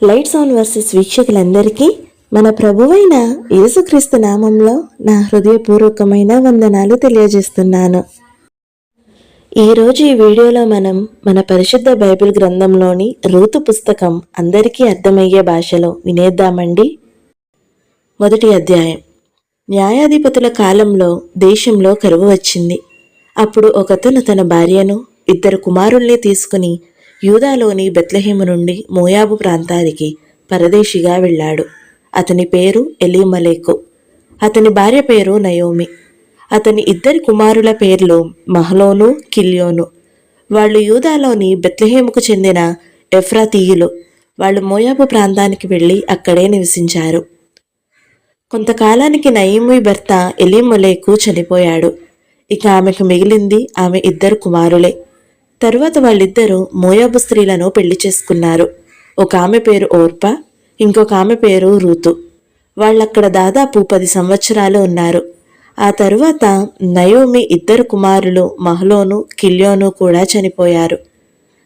Lights on versus వీక్షకులందరికీ మన ప్రభువైన యేసుక్రీస్తు నామంలో నా హృదయపూర్వకమైన వందనాలు తెలియజేస్తున్నాను. ఈరోజు ఈ వీడియోలో మనం మన పరిశుద్ధ బైబిల్ గ్రంథంలోని రూతు పుస్తకం అందరికీ అర్థమయ్యే భాషలో వినేద్దామండి. మొదటి అధ్యాయం. న్యాయాధిపతుల కాలంలో దేశంలో కరువు వచ్చింది. అప్పుడు ఒకతను తన భార్యను 2 కుమారుల్ని తీసుకుని యూదాలోని బెత్లెహేము నుండి మోయాబు ప్రాంతానికి పరదేశిగా వెళ్ళాడు. అతని పేరు ఎలీమలేకు. అతని భార్య పేరు నయోమి. అతని 2 కుమారుల పేర్లు మహలోను, కిల్యోను. వాళ్ళు యూదాలోని బెత్లెహేముకు చెందిన ఎఫ్రాతీయులు. వాళ్ళు మోయాబు ప్రాంతానికి వెళ్ళి అక్కడే నివసించారు. కొంతకాలానికి నయోమి భర్త ఎలీమలేకు చనిపోయాడు. ఇక ఆమెకు మిగిలింది ఆమె 2 కుమారులే. తరువాత వాళ్ళిద్దరూ మోయాబు స్త్రీలను పెళ్లి చేసుకున్నారు. ఒక ఆమె పేరు ఓర్పా, ఇంకొక ఆమె పేరు రూతు. వాళ్ళక్కడ దాదాపు 10 సంవత్సరాలు ఉన్నారు. ఆ తరువాత నయోమి 2 కుమారులు మహలోను, కిల్యోను కూడా చనిపోయారు.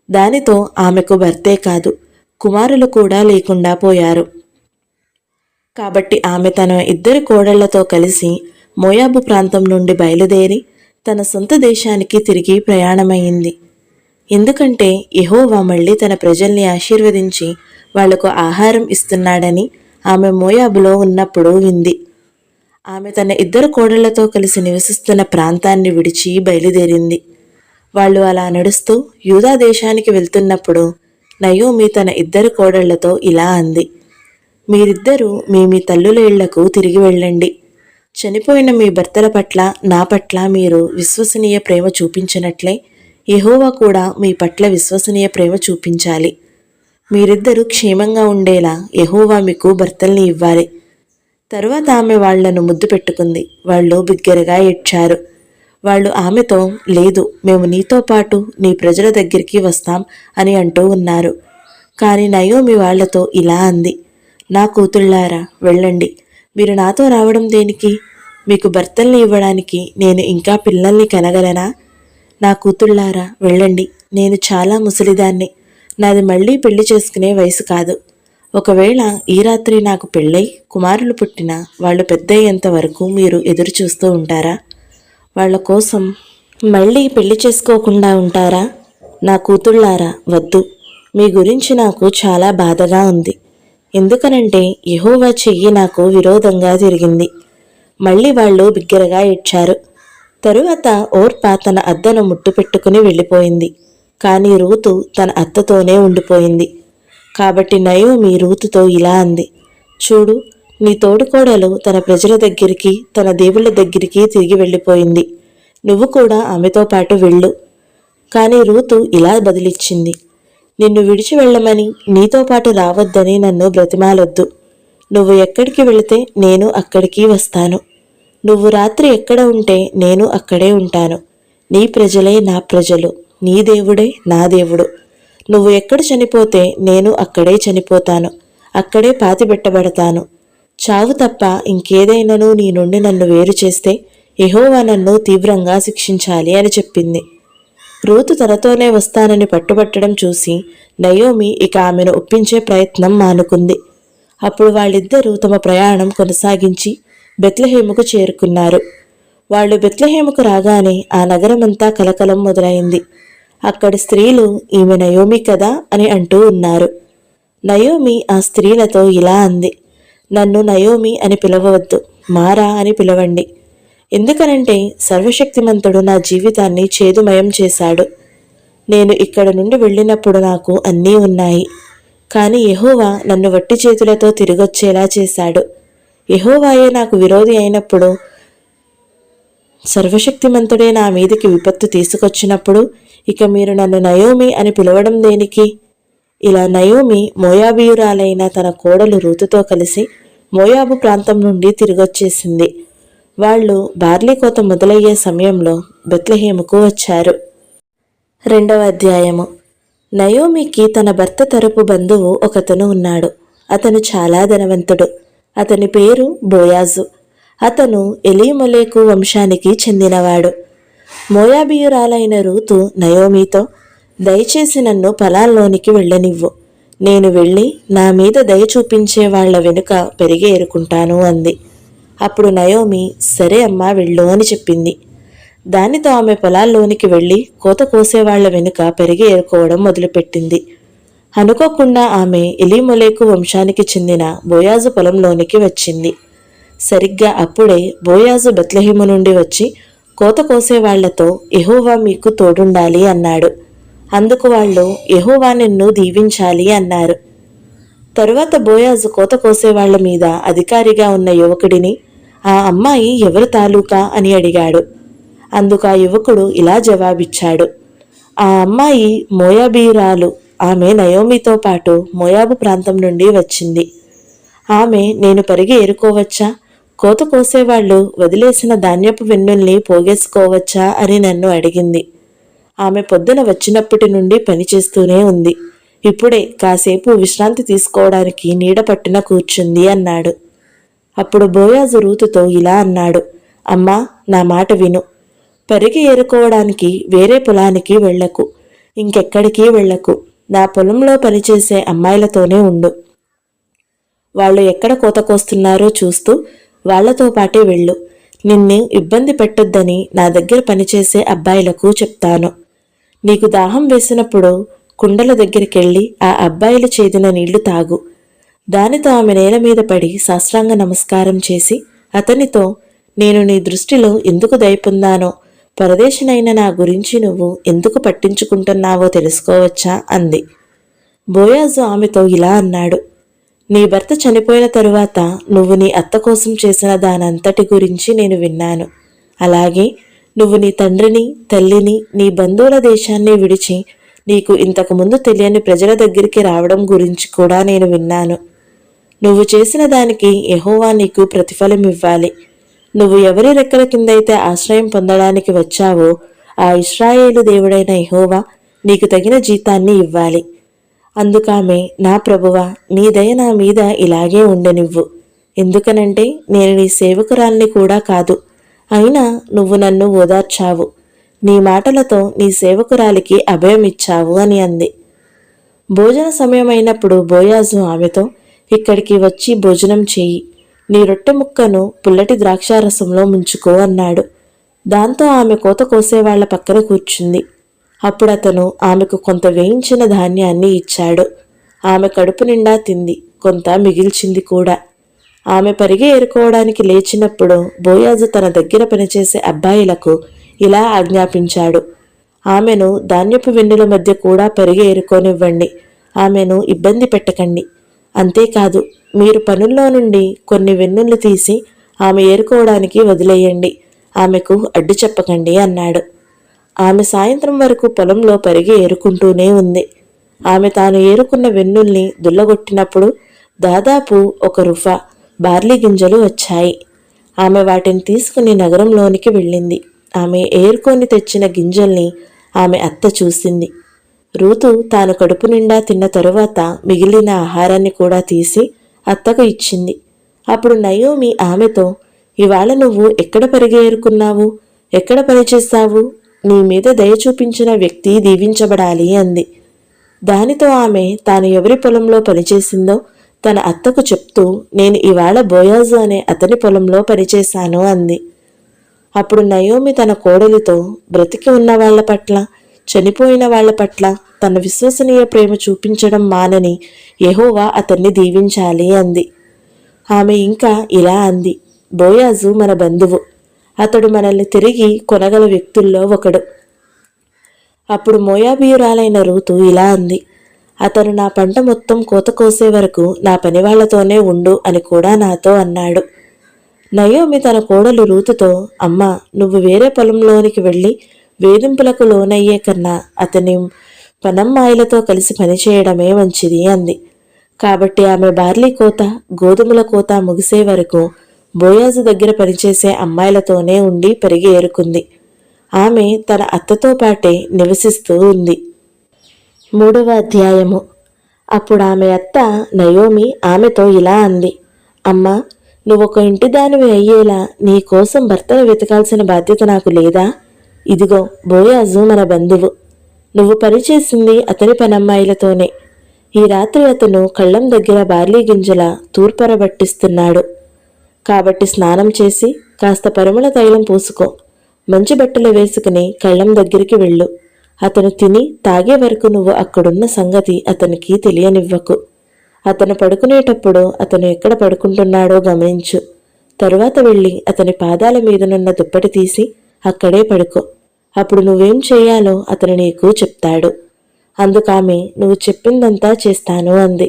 దానితో ఆమెకు భర్తే కాదు, కుమారులు కూడా లేకుండా పోయారు. కాబట్టి ఆమె తన 2 కోడళ్లతో కలిసి మోయాబు ప్రాంతం నుండి బయలుదేరి తన సొంత దేశానికి తిరిగి ప్రయాణమైంది. ఎందుకంటే యెహోవా మళ్ళీ తన ప్రజల్ని ఆశీర్వదించి వాళ్లకు ఆహారం ఇస్తున్నాడని ఆమె మోయాబులో ఉన్నప్పుడు వింది. ఆమె తన 2 కోడళ్లతో కలిసి నివసిస్తున్న ప్రాంతాన్ని విడిచి బయలుదేరింది. వాళ్ళు అలా నడుస్తూ యూదా దేశానికి వెళ్తున్నప్పుడు నయోమి తన 2 కోడళ్లతో ఇలా అంది, మీరిద్దరూ మీ తల్లుల ఇళ్లకు తిరిగి వెళ్ళండి. చనిపోయిన మీ భర్తల పట్ల నా పట్ల మీరు విశ్వసనీయ ప్రేమ చూపించినట్లే యెహోవా కూడా మీ పట్ల విశ్వసనీయ ప్రేమ చూపించాలి. మీరిద్దరూ క్షేమంగా ఉండేలా యెహోవా మీకు భర్తల్ని ఇవ్వాలి. తరువాత ఆమె వాళ్లను ముద్దు పెట్టుకుంది. వాళ్ళు బిగ్గరగా ఏడ్చారు. వాళ్ళు ఆమెతో, లేదు, మేము నీతో పాటు నీ ప్రజల దగ్గరికి వస్తాం అని అంటూ ఉన్నారు. కానీ నయోమి వాళ్లతో ఇలా అంది, నా కూతుళ్ళారా, వెళ్ళండి. మీరు నాతో రావడం దేనికి? మీకు భర్తల్ని ఇవ్వడానికి నేను ఇంకా పిల్లల్ని కనగలనా? నా కూతుళ్ళారా, వెళ్ళండి. నేను చాలా ముసలిదాన్ని. నాది మళ్ళీ పెళ్లి చేసుకునే వయసు కాదు. ఒకవేళ ఈ రాత్రి నాకు పెళ్ళై కుమారులు పుట్టినా వాళ్ళు పెద్దయ్యేంత వరకు మీరు ఎదురు చూస్తూ ఉంటారా? వాళ్ళ కోసం మళ్ళీ పెళ్లి చేసుకోకుండా ఉంటారా? నా కూతుళ్ళారా, వద్దు. మీ గురించి నాకు చాలా బాధగా ఉంది. ఎందుకనంటే యెహోవా చెయ్యి నాకు విరోధంగా తిరిగింది. మళ్ళీ వాళ్ళు బిగ్గరగా ఏడ్చారు. తరువాత ఓర్పా తన అద్దను ముట్టు పెట్టుకుని వెళ్ళిపోయింది. కానీ రూతు తన అత్తతోనే ఉండిపోయింది. కాబట్టి నయోమి రూతుతో ఇలా అంది, చూడు, నీ తోడుకోడలు తన ప్రజల దగ్గరికి, తన దేవుళ్ళ దగ్గరికి తిరిగి వెళ్ళిపోయింది. నువ్వు కూడా ఆమెతో పాటు వెళ్ళు. కానీ రూతు ఇలా బదిలిచ్చింది, నిన్ను విడిచి వెళ్ళమని, నీతో పాటు రావద్దని నన్ను బ్రతిమాలొద్దు. నువ్వు ఎక్కడికి వెళితే నేను అక్కడికి వస్తాను. నువ్వు రాత్రి ఎక్కడ ఉంటే నేను అక్కడే ఉంటాను. నీ ప్రజలే నా ప్రజలు, నీ దేవుడే నా దేవుడు. నువ్వు ఎక్కడ చనిపోతే నేను అక్కడే చనిపోతాను, అక్కడే పాతిపెట్టబడతాను. చావు తప్ప ఇంకేదైనాను నీ నుండి నన్ను వేరు చేస్తే యెహోవా నన్ను తీవ్రంగా శిక్షించాలి అని చెప్పింది. రూతు తనతోనే వస్తానని పట్టుబట్టడం చూసి నయోమి ఇక ఆమెను ఒప్పించే ప్రయత్నం మానుకుంది. అప్పుడు వాళ్ళిద్దరూ తమ ప్రయాణం కొనసాగించి బెత్లెహేముకు చేరుకున్నారు. వాళ్ళు బెత్లెహేముకు రాగానే ఆ నగరమంతా కలకలం మొదలైంది. అక్కడి స్త్రీలు, ఈమె నయోమి కదా అని అంటూ ఉన్నారు. నయోమి ఆ స్త్రీలతో ఇలా అంది, నన్ను నయోమి అని పిలవవద్దు, మారా అని పిలవండి. ఎందుకనంటే సర్వశక్తిమంతుడు నా జీవితాన్ని చేదుమయం చేశాడు. నేను ఇక్కడ నుండి వెళ్ళినప్పుడు నాకు అన్నీ ఉన్నాయి. కానీ యెహోవా నన్ను వట్టి చేతులతో తిరిగొచ్చేలా చేశాడు. యెహోవాయే నాకు విరోధి అయినప్పుడు, సర్వశక్తిమంతుడే నా మీదికి విపత్తు తీసుకొచ్చినప్పుడు ఇక మీరు నన్ను నయోమి అని పిలవడం దేనికి? ఇలా నయోమి మోయాబీయురాలైన తన కోడలు రూతుతో కలిసి మోయాబు ప్రాంతం నుండి తిరిగొచ్చేసింది. వాళ్ళు బార్లీ కోత మొదలయ్యే సమయంలో బెత్లెహేముకు వచ్చారు. 2వ అధ్యాయము. నయోమికి తన భర్త తరపు బంధువు ఒకతను ఉన్నాడు. అతను చాలా ధనవంతుడు. అతని పేరు బోయాజు. అతను ఎలీమలేకు వంశానికి చెందినవాడు. మోయాబీయురాలైన రూతు నయోమితో, దయచేసి నన్ను పొలాల్లోనికి వెళ్ళనివ్వు. నేను వెళ్ళి నా మీద దయ చూపించే వాళ్ల వెనుక పెరిగి ఏరుకుంటాను అంది. అప్పుడు నయోమి సరే అమ్మా వెళ్ళు అని చెప్పింది. దానితో ఆమె పొలాల్లోనికి వెళ్ళి కోత కోసేవాళ్ల వెనుక పెరిగి ఏరుకోవడం మొదలుపెట్టింది. అనుకోకుండా ఆమె ఎలీమొలేకు వంశానికి చెందిన బోయాజు పొలంలోనికి వచ్చింది. సరిగ్గా అప్పుడే బోయాజు బెత్లెహేము నుండి వచ్చి కోత కోసేవాళ్లతో యెహోవా మీకు తోడుండాలి అన్నాడు. అందుకు వాళ్ళు యెహోవా నిన్ను దీవించాలి అన్నారు. తరువాత బోయాజు కోత కోసేవాళ్ల మీద అధికారిగా ఉన్న యువకుడిని ఆ అమ్మాయి ఎవరు తాలూకా అని అడిగాడు. అందుకు ఆ యువకుడు ఇలా జవాబిచ్చాడు, ఆ అమ్మాయి మోయాబీయురాలు. ఆమె నయోమితో పాటు మోయాబు ప్రాంతం నుండి వచ్చింది. ఆమె నేను పరిగి ఏరుకోవచ్చా, కోత కోసేవాళ్లు వదిలేసిన ధాన్యపు వెన్నుల్ని పోగేసుకోవచ్చా అని నన్ను అడిగింది. ఆమె పొద్దున వచ్చినప్పటి నుండి పనిచేస్తూనే ఉంది. ఇప్పుడే కాసేపు విశ్రాంతి తీసుకోవడానికి నీడ పట్టున కూర్చుంది అన్నాడు. అప్పుడు బోయాజు రూతుతో ఇలా అన్నాడు, అమ్మా నా మాట విను. పరిగి ఏరుకోవడానికి వేరే పొలానికి వెళ్లకు, ఇంకెక్కడికి వెళ్లకు. నా పొలంలో పనిచేసే అమ్మాయిలతోనే ఉండు. వాళ్ళు ఎక్కడ కోత కోస్తున్నారో చూస్తూ వాళ్లతో పాటే వెళ్ళు. నిన్ను ఇబ్బంది పెట్టొద్దని నా దగ్గర పనిచేసే అబ్బాయిలకు చెప్తాను. నీకు దాహం వేసినప్పుడు కుండల దగ్గరికెళ్ళి ఆ అబ్బాయిలు చేదిన నీళ్లు తాగు. దానితో ఆమె నేల మీద పడి సాష్టాంగ నమస్కారం చేసి అతనితో, నేను నీ దృష్టిలో ఎందుకు దయ పొందానో, పరదేశినైన నా గురించి నువ్వు ఎందుకు పట్టించుకుంటున్నావో తెలుసుకోవచ్చా అంది. బోయాజు ఆమెతో ఇలా అన్నాడు, నీ భర్త చనిపోయిన తరువాత నువ్వు నీ అత్త కోసం చేసిన దానంతటి గురించి నేను విన్నాను. అలాగే నువ్వు నీ తండ్రిని తల్లిని నీ బంధువుల దేశాన్ని విడిచి నీకు ఇంతకుముందు తెలియని ప్రజల దగ్గరికి రావడం గురించి కూడా నేను విన్నాను. నువ్వు చేసిన దానికి యెహోవా నీకు ప్రతిఫలం ఇవ్వాలి. నువ్వు ఎవరి రెక్కల కిందైతే ఆశ్రయం పొందడానికి వచ్చావో ఆ ఇశ్రాయేలు దేవుడైన యెహోవా నీకు తగిన జీతాన్ని ఇవ్వాలి. అందుకామె, నా ప్రభువా, నీ దయ నా మీద ఇలాగే ఉండనివ్వు. ఎందుకనంటే నేను నీ సేవకురాల్ని కూడా కాదు. అయినా నువ్వు నన్ను ఓదార్చావు. నీ మాటలతో నీ సేవకురాలికి అభయం ఇచ్చావు అని అంది. భోజన సమయమైనప్పుడు బోయాజు ఆమెతో, ఇక్కడికి వచ్చి భోజనం చేయి. నీ రొట్టె ముక్కను పుల్లటి ద్రాక్షారసంలో ముంచుకో అన్నాడు. దాంతో ఆమె కోత కోసేవాళ్ల పక్కన కూర్చుంది. అప్పుడతను ఆమెకు కొంత వేయించిన ధాన్యాన్ని ఇచ్చాడు. ఆమె కడుపు నిండా తింది, కొంత మిగిల్చింది కూడా. ఆమె పరిగి ఏరుకోవడానికి లేచినప్పుడు బోయాజు తన దగ్గర పనిచేసే అబ్బాయిలకు ఇలా ఆజ్ఞాపించాడు, ఆమెను ధాన్యపు వెన్నుల మధ్య కూడా పరిగి ఏరుకోనివ్వండి. ఆమెను ఇబ్బంది పెట్టకండి. అంతేకాదు, మీరు పనుల్లో నుండి కొన్ని వెన్నులు తీసి ఆమె ఏరుకోవడానికి వదిలేయండి. ఆమెకు అడ్డు చెప్పకండి అన్నాడు. ఆమె సాయంత్రం వరకు పొలంలో పరిగి ఏరుకుంటూనే ఉంది. ఆమె తాను ఏరుకున్న వెన్నుల్ని దుల్లగొట్టినప్పుడు దాదాపు 1 రుఫా బార్లీ గింజలు వచ్చాయి. ఆమె వాటిని తీసుకుని నగరంలోనికి వెళ్ళింది. ఆమె ఏరుకొని తెచ్చిన గింజల్ని ఆమె అత్త చూసింది. రూతు తాను కడుపు నిండా తిన్న తరువాత మిగిలిన ఆహారాన్ని కూడా తీసి అత్తకు ఇచ్చింది. అప్పుడు నయోమి ఆమెతో, ఇవాళ నువ్వు ఎక్కడ పరిగి ఏరుకున్నావు, ఎక్కడ పనిచేస్తావు? నీ మీద దయ చూపించిన వ్యక్తి దీవించబడాలి అంది. దానితో ఆమె తాను ఎవరి పొలంలో పనిచేసిందో తన అత్తకు చెప్తూ, నేను ఇవాళ బోయాజు అనే అతని పొలంలో పనిచేశాను అంది. అప్పుడు నయోమి తన కోడలితో, బ్రతికి ఉన్న వాళ్ల పట్ల చనిపోయిన వాళ్ల పట్ల తన విశ్వసనీయ ప్రేమ చూపించడం మానని యెహోవా అతన్ని దీవించాలి అంది. ఆమె ఇంకా ఇలా అంది, బోయాజు మన బంధువు. అతడు మనల్ని తిరిగి కొనగల వ్యక్తుల్లో ఒకడు. అప్పుడు మోయాబీయురాలైన రూతు ఇలా అంది, అతను నా పంట మొత్తం కోత కోసే వరకు నా పనివాళ్లతోనే ఉండు అని కూడా నాతో అన్నాడు. నయోమి తన కోడలు రూతుతో, అమ్మా, నువ్వు వేరే పొలంలోనికి వెళ్ళి వేధింపులకు లోనయ్యే కన్నా అతని పనమ్మాయిలతో కలిసి పనిచేయడమే మంచిది అంది. కాబట్టి ఆమె బార్లీ కోత, గోధుమల కోత ముగిసే వరకు బోయాజు దగ్గర పనిచేసే అమ్మాయిలతోనే ఉండి పరిగి ఏరుకుంది. ఆమె తన అత్తతో పాటే నివసిస్తూ ఉంది. 3వ అధ్యాయము. అప్పుడు ఆమె అత్త నయోమి ఆమెతో ఇలా అంది, అమ్మా, నువ్వొక ఇంటిదానివి అయ్యేలా నీ కోసం భర్తను వెతకాల్సిన బాధ్యత నాకు లేదా? ఇదిగో బోయాజు మన బంధువు. నువ్వు పనిచేసింది అతని పనమ్మాయిలతోనే. ఈ రాత్రి అతను కళ్ళం దగ్గర బార్లీ గింజల తూర్పరబట్టిస్తున్నాడు. కాబట్టి స్నానం చేసి కాస్త పరిమళ తైలం పూసుకో, మంచి బట్టలు వేసుకుని కళ్ళం దగ్గరికి వెళ్ళు. అతను తిని తాగే వరకు నువ్వు అక్కడున్న సంగతి అతనికి తెలియనివ్వకు. అతను పడుకునేటప్పుడు అతను ఎక్కడ పడుకుంటున్నాడో గమనించు. తరువాత వెళ్ళి అతని పాదాల మీదనున్న దుప్పటి తీసి అక్కడే పడుకో. అప్పుడు నువ్వేం చేయాలో అతను నీకు చెప్తాడు. అందుకామె నువ్వు చెప్పిందంతా చేస్తాను అంది.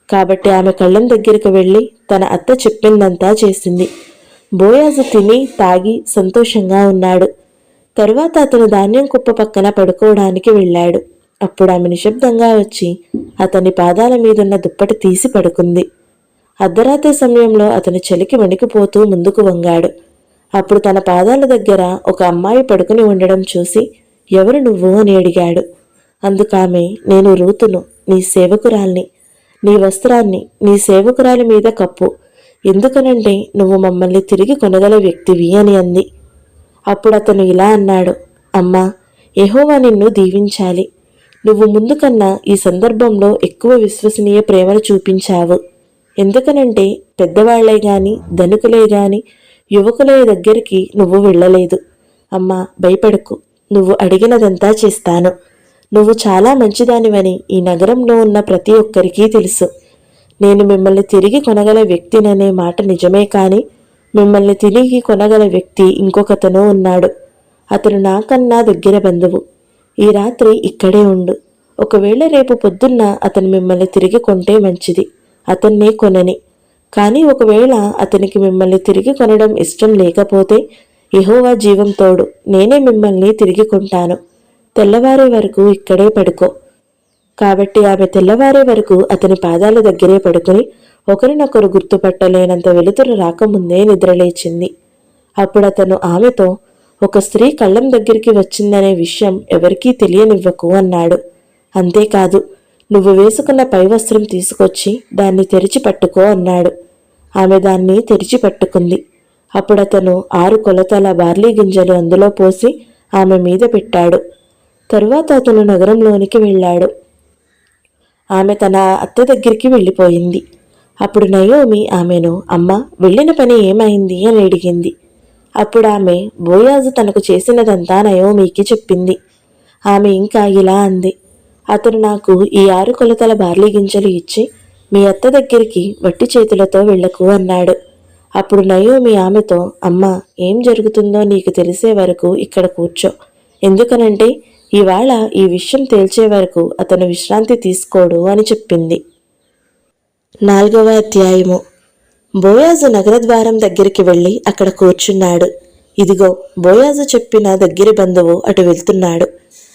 కాబట్టి ఆమె కళ్ళం దగ్గరికి వెళ్ళి తన అత్త చెప్పిందంతా చేసింది. బోయాజు తిని తాగి సంతోషంగా ఉన్నాడు. తరువాత అతను ధాన్యం కుప్ప పక్కన పడుకోవడానికి వెళ్ళాడు. అప్పుడు ఆమె నిశ్శబ్దంగా వచ్చి అతని పాదాల మీదున్న దుప్పటి తీసి పడుకుంది. అర్ధరాత్రి సమయంలో అతను చలికి వణికిపోతూ ముందుకు వంగాడు. అప్పుడు తన పాదాల దగ్గర ఒక అమ్మాయి పడుకుని ఉండడం చూసి, ఎవరు నువ్వు అని అడిగాడు. అందుకామె, నేను రూతును, నీ సేవకురాల్ని. నీ వస్త్రాన్ని నీ సేవకురాలి మీద కప్పు, ఎందుకనంటే నువ్వు మమ్మల్ని తిరిగి కొనగల వ్యక్తివి అని అంది. అప్పుడు అతను ఇలా అన్నాడు, అమ్మా, యెహోవా నిన్ను దీవించాలి. నువ్వు ముందు కన్నా ఈ సందర్భంలో ఎక్కువ విశ్వసనీయ ప్రేమను చూపించావు. ఎందుకనంటే పెద్దవాళ్లే గాని ధనికులే గాని యువకులే దగ్గరికి నువ్వు వెళ్ళలేదు. అమ్మా, భయపడకు, నువ్వు అడిగినదంతా చేస్తాను. నువ్వు చాలా మంచిదానివని ఈ నగరంలో ఉన్న ప్రతి ఒక్కరికి తెలుసు. నేను మిమ్మల్ని తిరిగి కొనగల వ్యక్తిననే మాట నిజమే, కాని మిమ్మల్ని తిరిగి కొనగల వ్యక్తి ఇంకొకతను ఉన్నాడు. అతను నాకన్నా దగ్గర బంధువు. ఈ రాత్రి ఇక్కడే ఉండు. ఒకవేళ రేపు పొద్దున్న అతను మిమ్మల్ని తిరిగి కొంటే మంచిది, అతన్నే కొనని. కానీ ఒకవేళ అతనికి మిమ్మల్ని తిరిగి కొనడం ఇష్టం లేకపోతే యెహోవా జీవం తోడు, నేనే మిమ్మల్ని తిరిగి కొంటాను. తెల్లవారే వరకు ఇక్కడే పడుకో. కాబట్టి ఆమె తెల్లవారే వరకు అతని పాదాల దగ్గరే పడుకుని ఒకరినొకరు గుర్తుపట్టలేనంత వెలుతురు రాకముందే నిద్రలేచింది. అప్పుడు అతను ఆమెతో, ఒక స్త్రీ కళ్ళం దగ్గరికి వచ్చిందనే విషయం ఎవరికీ తెలియనివ్వకు అన్నాడు. అంతేకాదు, నువ్వు వేసుకున్న పై వస్త్రం తీసుకొచ్చి దాన్ని తెరిచి పట్టుకో అన్నాడు. ఆమె దాన్ని తెరిచి పట్టుకుంది. అప్పుడతను 6 కొలతల బార్లీ గింజలు అందులో పోసి ఆమె మీద పెట్టాడు. తరువాత అతను నగరంలోనికి వెళ్ళాడు. ఆమె తన అత్త దగ్గరికి వెళ్ళిపోయింది. అప్పుడు నయోమి ఆమెను, అమ్మ, వెళ్ళిన పని ఏమైంది అని అడిగింది. అప్పుడు ఆమె బోయాజు తనకు చేసినదంతా నయోమికి చెప్పింది. ఆమె ఇంకా ఇలా అంది, అతను నాకు ఈ 6 కొలతల బార్లీ గింజలు ఇచ్చి మీ అత్త దగ్గరికి వట్టి చేతులతో వెళ్ళకు అన్నాడు. అప్పుడు నయోమి ఆమెతో, అమ్మ, ఏం జరుగుతుందో నీకు తెలిసే వరకు ఇక్కడ కూర్చో. ఎందుకనంటే ఇవాళ ఈ విషయం తేల్చే వరకు అతను విశ్రాంతి తీసుకోడు అని చెప్పింది. 4వ అధ్యాయము. బోయాజు నగరద్వారం దగ్గరికి వెళ్ళి అక్కడ కూర్చున్నాడు. ఇదిగో, బోయాజు చెప్పిన దగ్గరి బంధువు అటు వెళ్తున్నాడు.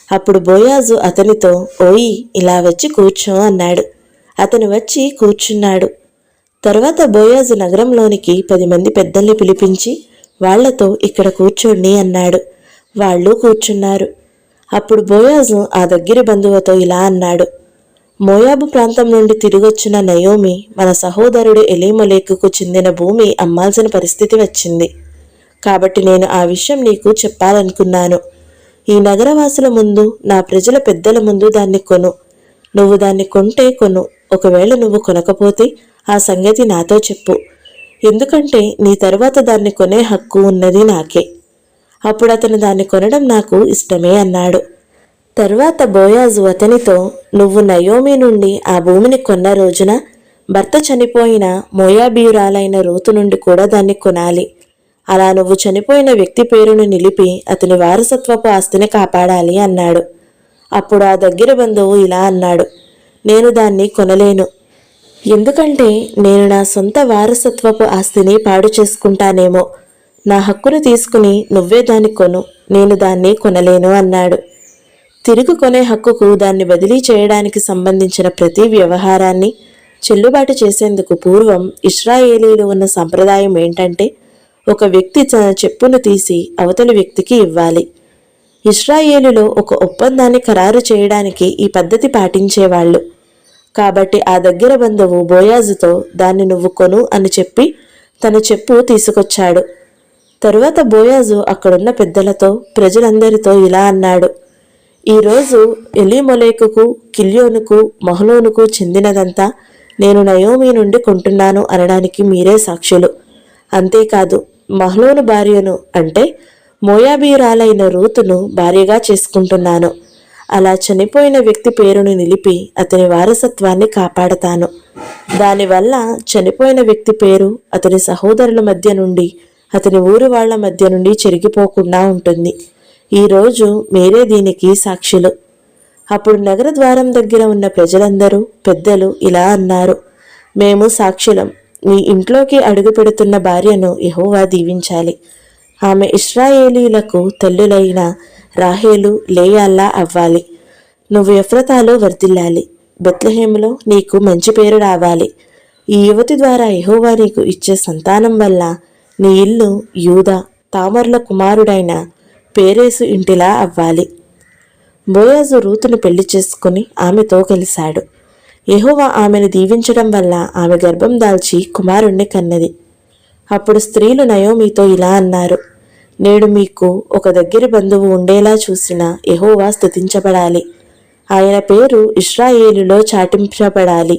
అప్పుడు బోయాజు అతనితో, ఓయి, ఇలా వచ్చి కూర్చో అన్నాడు. అతను వచ్చి కూర్చున్నాడు. తరువాత బోయాజు నగరంలోనికి 10 మంది పెద్దల్ని పిలిపించి వాళ్లతో, ఇక్కడ కూర్చోండి అన్నాడు. వాళ్ళు కూర్చున్నారు. అప్పుడు బోయాజు ఆ దగ్గరి బంధువుతో ఇలా అన్నాడు, మోయాబు ప్రాంతం నుండి తిరిగొచ్చిన నయోమి మన సహోదరుడు ఎలీమెలెకుకు చెందిన భూమి అమ్మాల్సిన పరిస్థితి వచ్చింది. కాబట్టి నేను ఆ విషయం నీకు చెప్పాలనుకున్నాను. ఈ నగరవాసుల ముందు, నా ప్రజల పెద్దల ముందు దాన్ని కొను. నువ్వు దాన్ని కొంటే కొను, ఒకవేళ నువ్వు కొనకపోతే ఆ సంగతి నాతో చెప్పు. ఎందుకంటే నీ తరువాత దాన్ని కొనే హక్కు ఉన్నది నాకే. అప్పుడు అతను దాన్ని కొనడం నాకు ఇష్టమే అన్నాడు. తరువాత బోయాజు అతనితో, నువ్వు నయోమి నుండి ఆ భూమిని కొన్న రోజున భర్త చనిపోయిన మోయాబీయురాలైన రూతు నుండి కూడా దాన్ని కొనాలి. అలా నువ్వు చనిపోయిన వ్యక్తి పేరును నిలిపి అతని వారసత్వపు ఆస్తిని కాపాడాలి అన్నాడు. అప్పుడు ఆ దగ్గర బంధువు ఇలా అన్నాడు, నేను దాన్ని కొనలేను. ఎందుకంటే నేను నా సొంత వారసత్వపు ఆస్తిని పాడు చేసుకుంటానేమో. నా హక్కును తీసుకుని నువ్వే దాన్ని కొను, నేను దాన్ని కొనలేను అన్నాడు. తిరిగి కొనే హక్కుకు దాన్ని బదిలీ చేయడానికి సంబంధించిన ప్రతి వ్యవహారాన్ని చెల్లుబాటు చేసేందుకు పూర్వం ఇశ్రాయేలీలు ఉన్న సంప్రదాయం ఏంటంటే, ఒక వ్యక్తి తన చెప్పును తీసి అవతలి వ్యక్తికి ఇవ్వాలి. ఇశ్రాయేలులో ఒక ఒప్పందాన్ని ఖరారు చేయడానికి ఈ పద్ధతి పాటించేవాళ్లు. కాబట్టి ఆ దగ్గర బంధువు బోయాజుతో, దాన్ని నువ్వు కొను అని చెప్పి తన చెప్పు తీసుకొచ్చాడు. తరువాత బోయాజు అక్కడున్న పెద్దలతో, ప్రజలందరితో ఇలా అన్నాడు, ఈరోజు ఎలీమొలెకుకు, కిల్యోనుకు, మహలోనుకు చెందినదంతా నేను నయోమి నుండి కొంటున్నాను అనడానికి మీరే సాక్షులు. అంతేకాదు, మహలోను భార్యను అంటే మోయాబీరాలైన రూతును భార్యగా చేసుకుంటున్నాను. అలా చనిపోయిన వ్యక్తి పేరును నిలిపి అతని వారసత్వాన్ని కాపాడతాను. దానివల్ల చనిపోయిన వ్యక్తి పేరు అతని సహోదరుల మధ్య నుండి, అతని ఊరి వాళ్ల మధ్య నుండి చెరిగిపోకుండా ఉంటుంది. ఈరోజు మీరే దీనికి సాక్షులు. అప్పుడు నగర ద్వారం దగ్గర ఉన్న ప్రజలందరూ, పెద్దలు ఇలా అన్నారు, మేము సాక్షులం. మీ ఇంట్లోకి అడుగు పెడుతున్న భార్యను యెహోవా దీవించాలి. ఆమె ఇశ్రాయేలీలకు తల్లులైన రాహేలు, లేయాల్లా అవ్వాలి. నువ్వు ఎఫ్రతాలో వర్ధిల్లాలి. బెత్లెహేములో నీకు మంచి పేరు రావాలి. ఈ యువతి ద్వారా యెహోవా నీకు ఇచ్చే సంతానం వల్ల నీ ఇల్లు యూదా తామర్ల కుమారుడైన పేరేసు ఇంటిలా అవ్వాలి. బోయాజు రూతును పెళ్లి చేసుకుని ఆమెతో కలిశాడు. యెహోవా ఆమెను దీవించడం వల్ల ఆమె గర్భం దాల్చి కుమారుణ్ణి కన్నది. అప్పుడు స్త్రీలు నయోమితో ఇలా అన్నారు, నేడు మీకు ఒక దగ్గరి బంధువు ఉండేలా చూసిన యెహోవా స్తుతించబడాలి. ఆయన పేరు ఇశ్రాయేలులో చాటించబడాలి.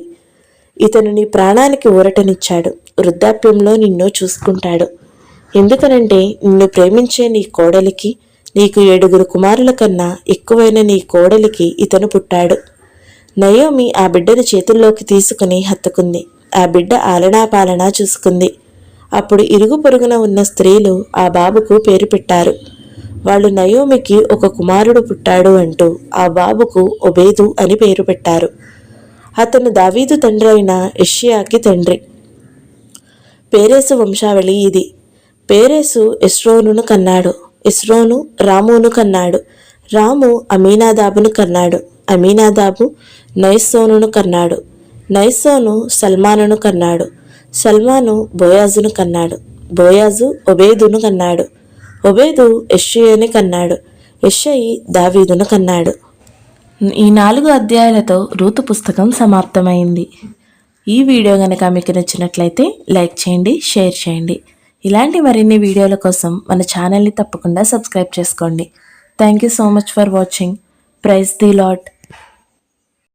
ఇతను నీ ప్రాణానికి ఊరటనిచ్చాడు. వృద్ధాప్యంలో నిన్ను చూసుకుంటాడు. ఎందుకనంటే నిన్ను ప్రేమించే నీ కోడలికి, నీకు 7 కుమారుల కన్నా ఎక్కువైన నీ కోడలికి ఇతను పుట్టాడు. నయోమి ఆ బిడ్డను చేతుల్లోకి తీసుకుని హత్తుకుంది. ఆ బిడ్డ ఆలనాపాలనా చూసుకుంది. అప్పుడు ఇరుగు పొరుగున ఉన్న స్త్రీలు ఆ బాబుకు పేరు పెట్టారు. వాళ్ళు నయోమికి ఒక కుమారుడు పుట్టాడు అంటూ ఆ బాబుకు ఒబేదు అని పేరు పెట్టారు. అతను దావీదు తండ్రి అయిన యెషయాకి తండ్రి. పేరేసు వంశావళి ఇది. పేరేసు ఎస్రోనును కన్నాడు. ఎస్రోను రామును కన్నాడు. రాము అమీనాదాబును కన్నాడు. అమీనాదాబు నయస్సోనును కన్నాడు. నయస్సోను సల్మానును కన్నాడు. సల్మాను బోయాజును కన్నాడు. బోయాజు ఒబేదును కన్నాడు. ఒబేదు యెష్షయిని కన్నాడు. యెష్షయి దావీదును కన్నాడు. ఈ 4 అధ్యాయాలతో రూతు పుస్తకం సమాప్తమైంది. ఈ వీడియో కనుక మీకు నచ్చినట్లయితే లైక్ చేయండి, షేర్ చేయండి. ఇలాంటి మరిన్ని వీడియోల కోసం మన ఛానల్ని తప్పకుండా సబ్స్క్రైబ్ చేసుకోండి. Thank you so much for watching. Praise the lord.